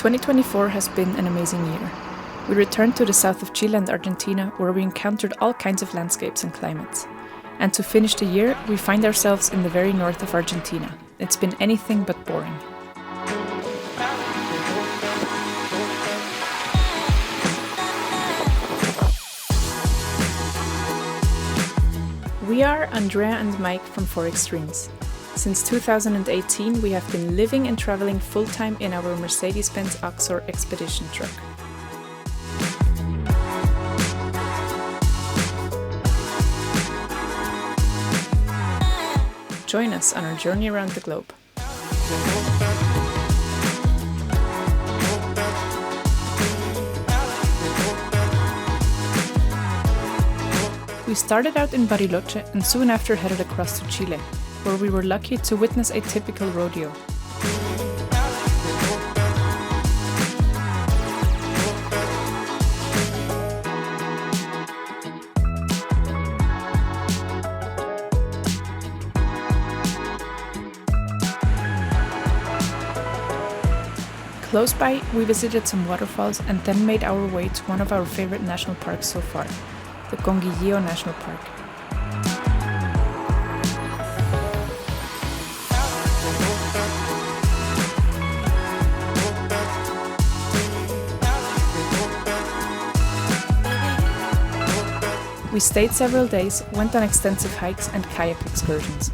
2024 has been an amazing year. We returned to the south of Chile and Argentina, where we encountered all kinds of landscapes and climates. And to finish the year, we find ourselves in the very north of Argentina. It's been anything but boring. We are Andrea and Mike from Xtremes. Since 2018, we have been living and traveling full-time in our Mercedes-Benz Trucks expedition truck. Join us on our journey around the globe. We started out in Bariloche and soon after headed across to Chile, where we were lucky to witness a typical rodeo. Close by, we visited some waterfalls and then made our way to one of our favorite national parks so far, the Conguilleo National Park. We stayed several days, went on extensive hikes and kayak excursions.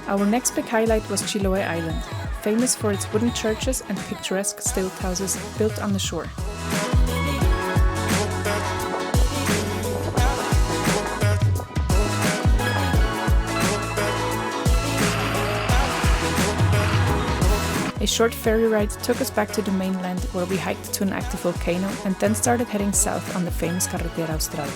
Our next big highlight was Chiloé Island, famous for its wooden churches and picturesque stilt houses built on the shore. A short ferry ride took us back to the mainland, where we hiked to an active volcano and then started heading south on the famous Carretera Austral.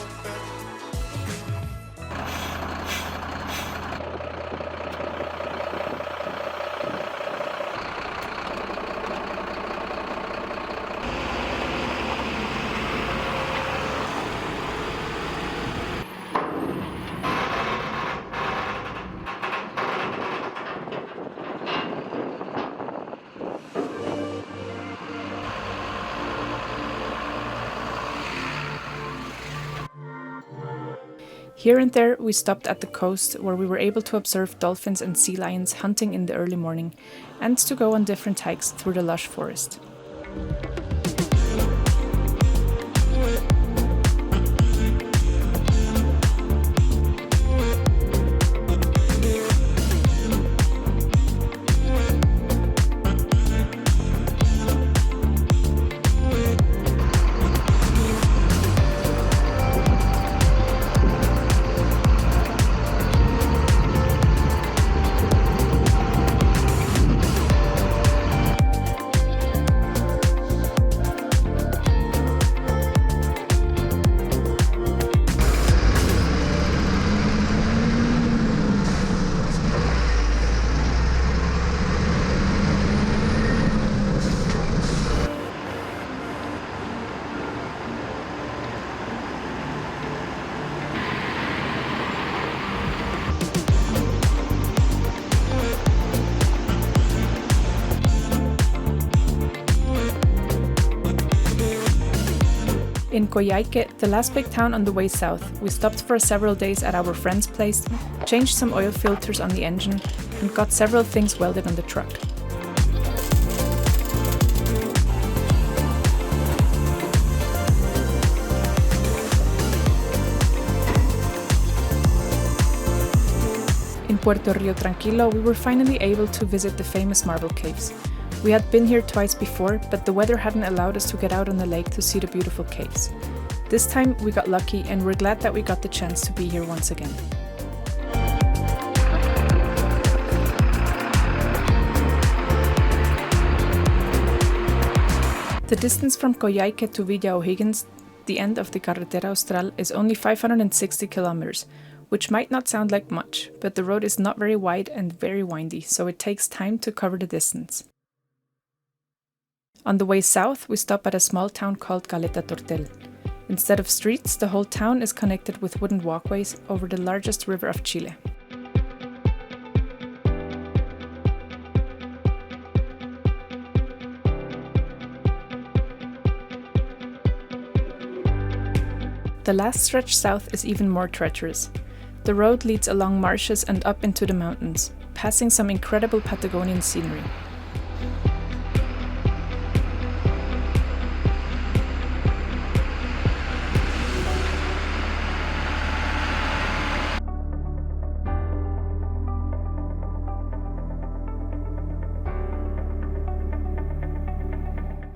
Here and there, we stopped at the coast, where we were able to observe dolphins and sea lions hunting in the early morning, and to go on different hikes through the lush forest. In Coyhaique, the last big town on the way south, we stopped for several days at our friend's place, changed some oil filters on the engine, and got several things welded on the truck. In Puerto Rio Tranquilo, we were finally able to visit the famous marble caves. We had been here twice before, but the weather hadn't allowed us to get out on the lake to see the beautiful caves. This time we got lucky, and we're glad that we got the chance to be here once again. The distance from Coyhaique to Villa O'Higgins, the end of the Carretera Austral, is only 560 kilometers, which might not sound like much, but the road is not very wide and very windy, so it takes time to cover the distance. On the way south, we stop at a small town called Caleta Tortel. Instead of streets, the whole town is connected with wooden walkways over the largest river of Chile. The last stretch south is even more treacherous. The road leads along marshes and up into the mountains, passing some incredible Patagonian scenery.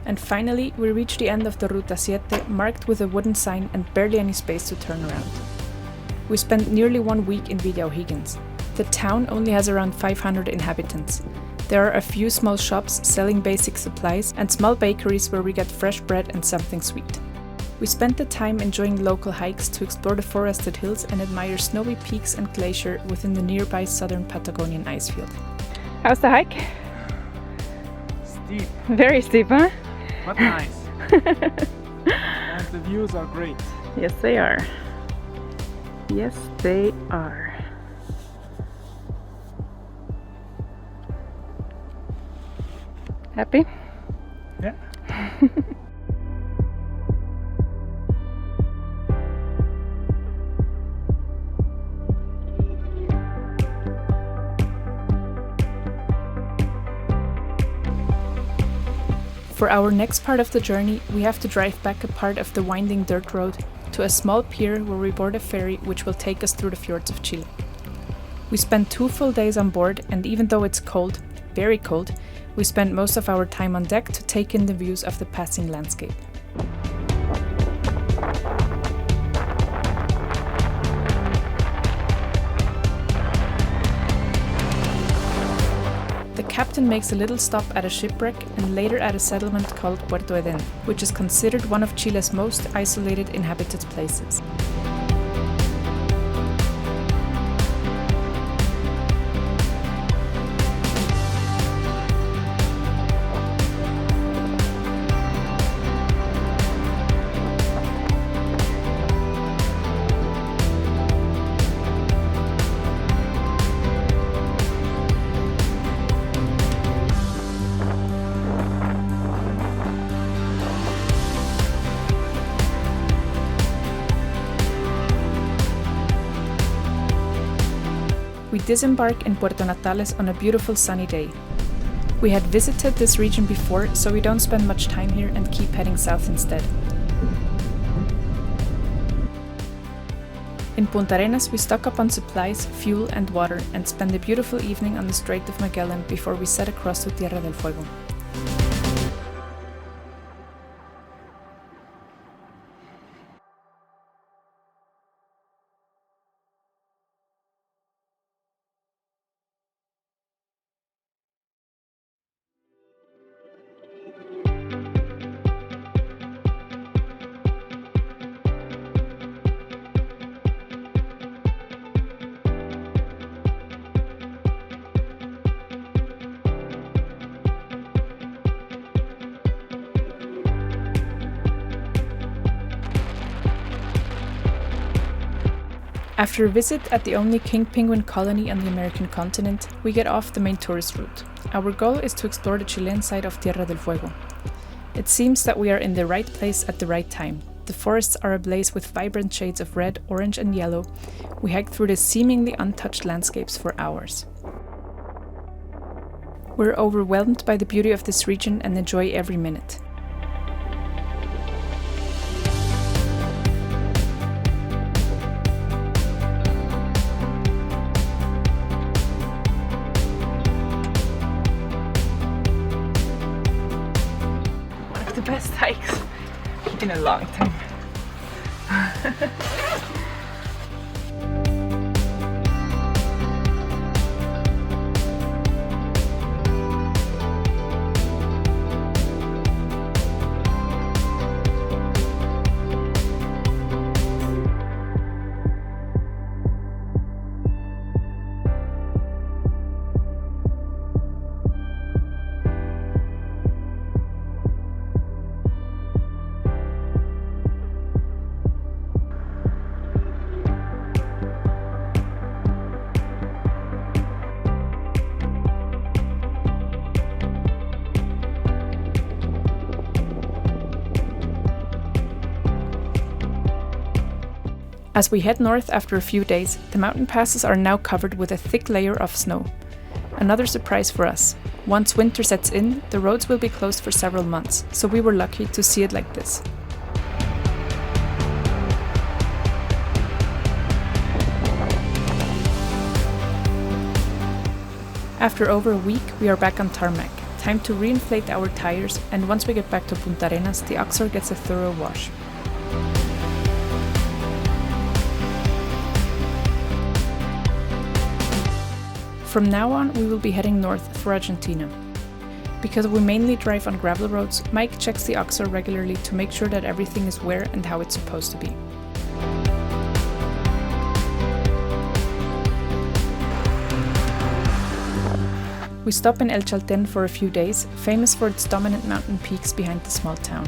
And finally, we reach the end of the Ruta 7, marked with a wooden sign and barely any space to turn around. We spent nearly 1 week in Villa O'Higgins. The town only has around 500 inhabitants. There are a few small shops selling basic supplies and small bakeries where we get fresh bread and something sweet. We spent the time enjoying local hikes to explore the forested hills and admire snowy peaks and glacier within the nearby southern Patagonian icefield. How's the hike? Steep. Very steep, huh? But nice. And the views are great. Yes, they are. Yes, they are. Happy? Yeah. For our next part of the journey, we have to drive back a part of the winding dirt road to a small pier where we board a ferry which will take us through the fjords of Chile. We spent 2 full days on board, and even though it's cold, very cold, we spent most of our time on deck to take in the views of the passing landscape. The captain makes a little stop at a shipwreck and later at a settlement called Puerto Eden, which is considered one of Chile's most isolated inhabited places. We disembark in Puerto Natales on a beautiful sunny day. We had visited this region before, so we don't spend much time here and keep heading south instead. In Punta Arenas, we stock up on supplies, fuel and water and spend a beautiful evening on the Strait of Magellan before we set across to Tierra del Fuego. After a visit at the only king penguin colony on the American continent, we get off the main tourist route. Our goal is to explore the Chilean side of Tierra del Fuego. It seems that we are in the right place at the right time. The forests are ablaze with vibrant shades of red, orange and yellow. We hike through the seemingly untouched landscapes for hours. We're overwhelmed by the beauty of this region and enjoy every minute. The best hikes in a long time. As we head north after a few days, the mountain passes are now covered with a thick layer of snow. Another surprise for us. Once winter sets in, the roads will be closed for several months, so we were lucky to see it like this. After over a week, we are back on tarmac. Time to reinflate our tires, and once we get back to Punta Arenas, the Oxor gets a thorough wash. From now on, we will be heading north through Argentina. Because we mainly drive on gravel roads, Mike checks the Oxor regularly to make sure that everything is where and how it's supposed to be. We stop in El Chaltén for a few days, famous for its dominant mountain peaks behind the small town.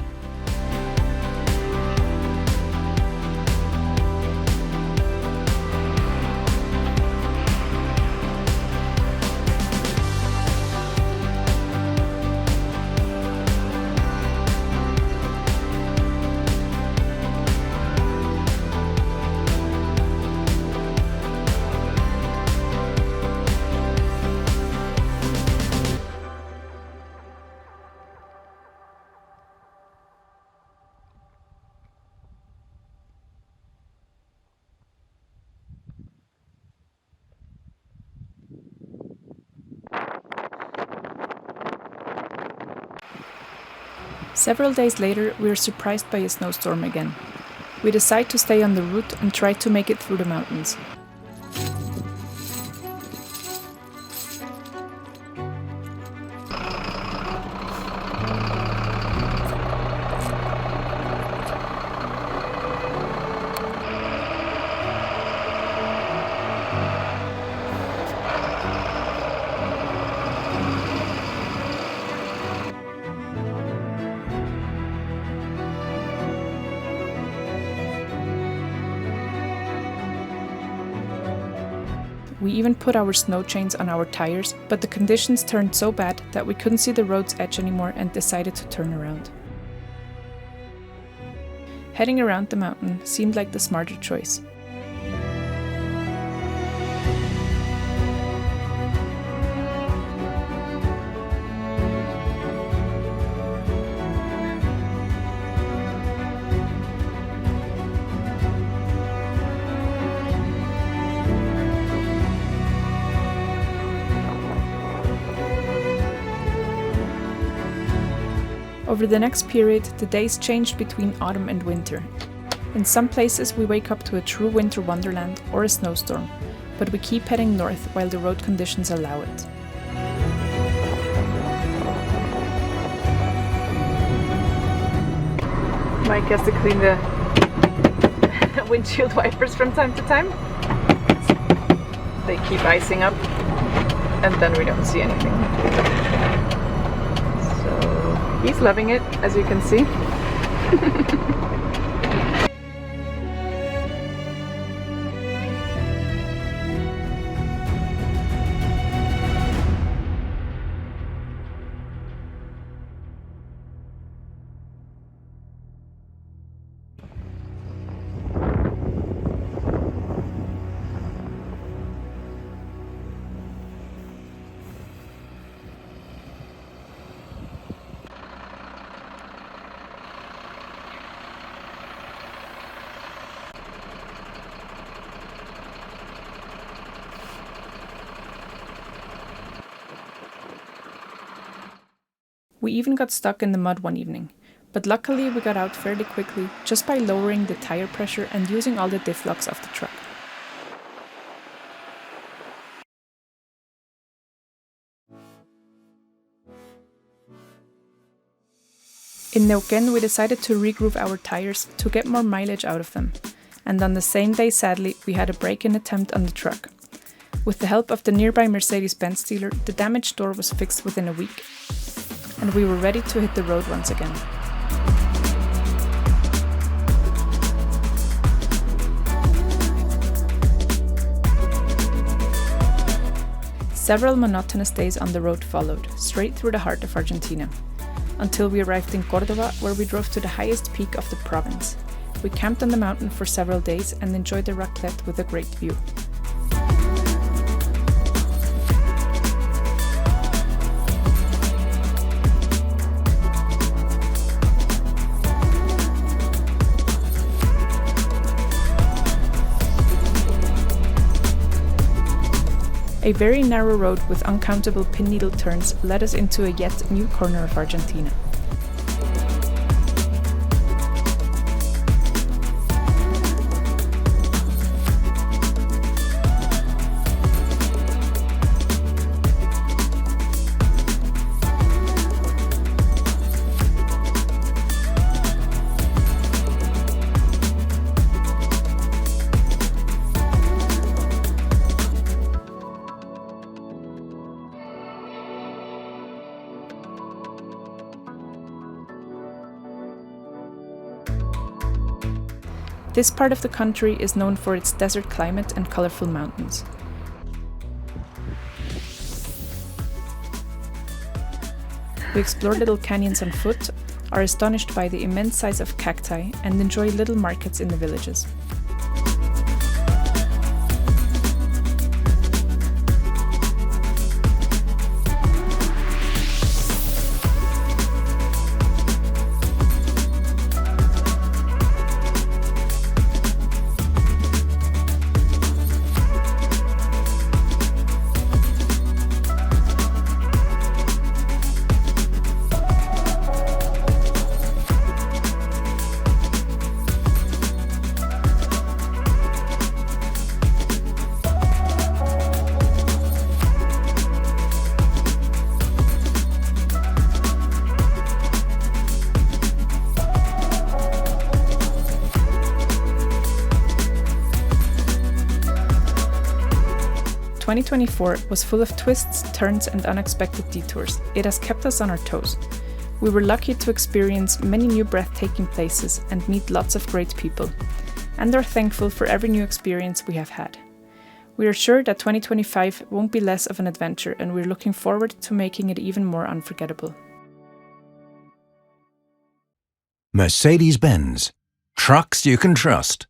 Several days later, we are surprised by a snowstorm again. We decide to stay on the route and try to make it through the mountains. We even put our snow chains on our tires, but the conditions turned so bad that we couldn't see the road's edge anymore and decided to turn around. Heading around the mountain seemed like the smarter choice. Over the next period, the days changed between autumn and winter. In some places we wake up to a true winter wonderland or a snowstorm, but we keep heading north while the road conditions allow it. Mike has to clean the windshield wipers from time to time. They keep icing up and then we don't see anything. He's loving it, as you can see. We even got stuck in the mud one evening, but luckily we got out fairly quickly just by lowering the tire pressure and using all the diff locks of the truck. In Neuquén we decided to regroove our tires to get more mileage out of them, and on the same day sadly we had a break-in attempt on the truck. With the help of the nearby Mercedes-Benz dealer, the damaged door was fixed within a week, and we were ready to hit the road once again. Several monotonous days on the road followed, straight through the heart of Argentina, until we arrived in Córdoba, where we drove to the highest peak of the province. We camped on the mountain for several days and enjoyed the raclette with a great view. A very narrow road with uncountable pin needle turns led us into a yet new corner of Argentina. This part of the country is known for its desert climate and colorful mountains. We explore little canyons on foot, are astonished by the immense size of cacti, and enjoy little markets in the villages. '24 was full of twists, turns, and unexpected detours. It has kept us on our toes. We were lucky to experience many new breathtaking places and meet lots of great people, and are thankful for every new experience we have had. We are sure that 2025 won't be less of an adventure, and we're looking forward to making it even more unforgettable. Mercedes-Benz. Trucks you can trust.